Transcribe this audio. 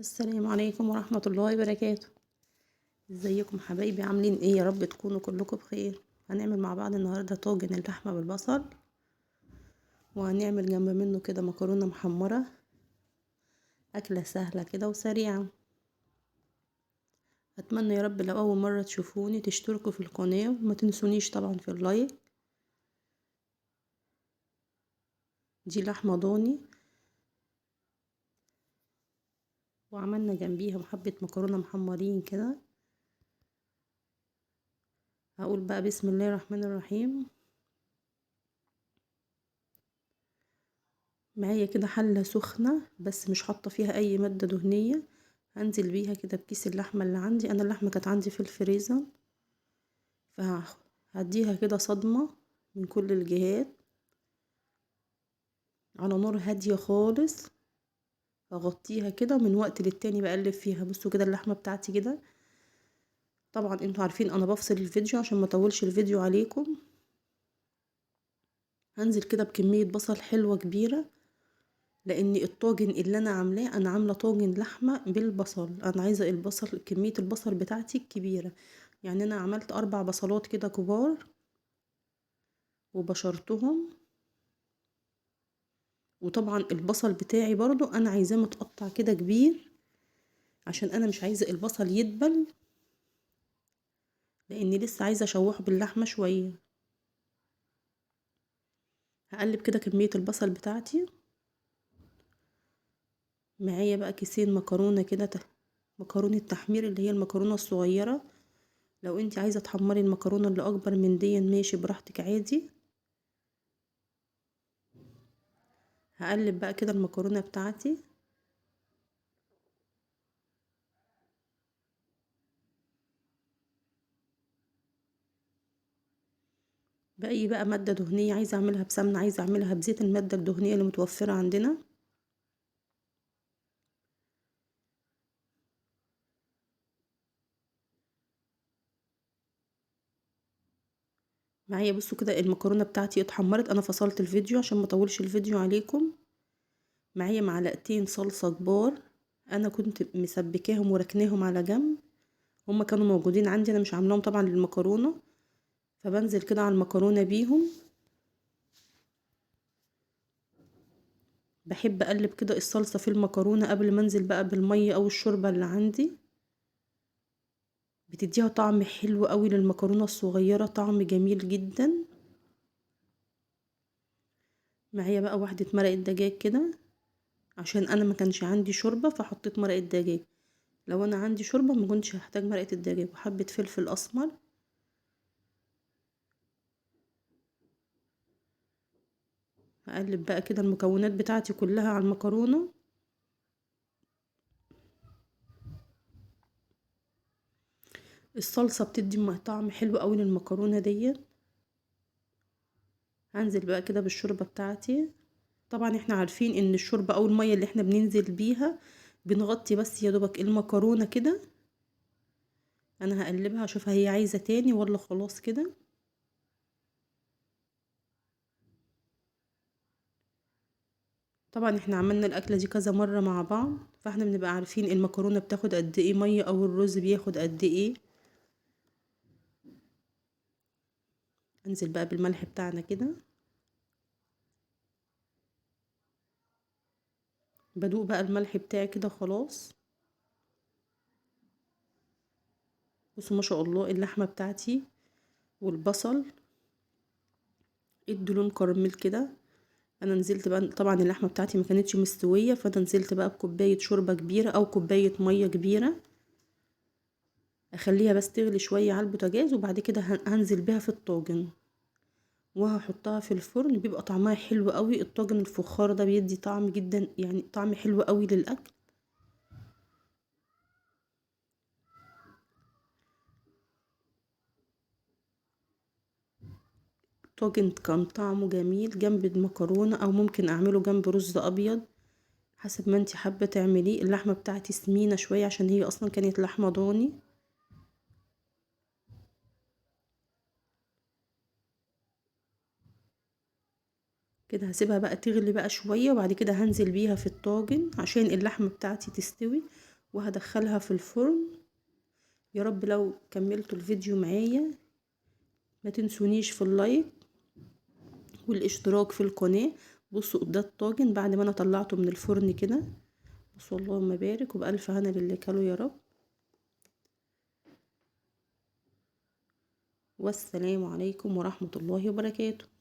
السلام عليكم ورحمة الله وبركاته. ازيكم حبايبي، عاملين ايه؟ يا رب تكونوا كلكم بخير. هنعمل مع بعض النهاردة طاجن اللحمة بالبصل، وهنعمل جنب منه كده مكرونة محمرة. أكلة سهلة كده وسريعة. أتمنى يا رب لو أول مرة تشوفوني تشتركوا في القناة، وما تنسونيش طبعا في اللايك. دي لحمة ضاني، وعملنا جنبيها محبة مكرونة محمرين كده. هقول بقى بسم الله الرحمن الرحيم. معايا كده حلة سخنة بس مش حاطة فيها أي مادة دهنية. هنزل بيها كده بكيس اللحمة اللي عندي. أنا اللحمة كانت عندي في الفريزر، فهديها كده صدمة من كل الجهات على نار هادية خالص. اغطيها كده من وقت للتاني بقلب فيها. بصوا كده اللحمة بتاعتي كده. طبعا انتوا عارفين انا بفصل الفيديو عشان ما اطولش الفيديو عليكم. هنزل كده بكمية بصل حلوة كبيرة، لان الطاجن اللي انا عاملاه انا عاملة طاجن لحمة بالبصل. انا عايزة البصل، كمية البصل بتاعتي كبيرة. يعني انا عملت 4 بصلات كده كبار وبشرتهم. وطبعا البصل بتاعي برضو انا عايزاه متقطع كده كبير، عشان انا مش عايزة البصل يدبل، لاني لسه عايزة اشوحه باللحمة شوية. هقلب كده كمية البصل بتاعتي. معايا بقى كيسين مكرونة كده، مكرونة تحمير اللي هي المكرونة الصغيرة. لو انت عايزة تحمري المكرونة اللي اكبر من دي ماشي براحتك عادي. هقلب بقى كده المكرونة بتاعتي. بأي بقى مادة دهنية، عايزة اعملها بسمنة، عايزة اعملها بزيت، المادة الدهنية اللي متوفرة عندنا. معايا بصوا كده المكرونة بتاعتي اتحمرت. انا فصلت الفيديو عشان ما اطولش الفيديو عليكم. معايا معلقتين صلصة كبار، انا كنت مسبكاهم وركناهم على جنب. هما كانوا موجودين عندي، انا مش عاملاهم طبعا للمكرونة. فبنزل كده على المكرونة بيهم. بحب اقلب كده الصلصة في المكرونة قبل ما انزل بقى بالمية او الشوربة اللي عندي. بتديها طعم حلو قوي للمكرونة الصغيرة، طعم جميل جدا. معايا بقى واحدة مرقة دجاج كده، عشان انا ما كانش عندي شوربة فحطيت مرقة دجاج. لو انا عندي شوربة ما كنتش هحتاج مرقة الدجاج. وحبة فلفل اسمر. هقلب بقى كده المكونات بتاعتي كلها على المكرونة. الصلصة بتدي طعم حلو قوي للمكرونة ديت. هنزل بقى كده بالشوربة بتاعتي. طبعا احنا عارفين ان الشوربة او المية اللي احنا بننزل بيها بنغطي بس يا دوبك المكرونة كده. انا هقلبها اشوفها هي عايزة تاني ولا خلاص كده. طبعا احنا عملنا الاكلة دي كذا مرة مع بعض، فاحنا بنبقى عارفين المكرونة بتاخد قد ايه مية او الرز بياخد قد ايه. انزل بقى بالملح بتاعنا كده. بدوق بقى الملح بتاعي كده خلاص. بصوا ما شاء الله اللحمة بتاعتي والبصل ادوا لون كراميل كده. انا نزلت بقى، طبعا اللحمه بتاعتي ما كانتش مستويه، فانا نزلت بقى بكوبايه شوربه كبيره او كوبايه ميه كبيره. اخليها بس تغلي شويه على البوتاجاز، وبعد كده هنزل بيها في الطاجن وهحطها في الفرن. بيبقى طعمها حلو قوي. الطاجن الفخار ده بيدي طعم جدا، يعني طعم حلو قوي للاكل. طاجن كان طعمه جميل جنب المكرونه، او ممكن اعمله جنب رز ابيض حسب ما انتي حابه تعمليه. اللحمه بتاعتي سمينه شويه عشان هي اصلا كانت لحمه ضاني. كده هسيبها بقى تغلي بقى شوية، وبعد كده هنزل بيها في الطاجن عشان اللحمة بتاعتي تستوي، وهدخلها في الفرن. يا رب لو كملتوا الفيديو معايا ما تنسونيش في اللايك والاشتراك في القناة. بصوا ده الطاجن بعد ما انا طلعته من الفرن كده. بصوا اللهم بارك، وبألف هنا للي كلوا يا رب. والسلام عليكم ورحمة الله وبركاته.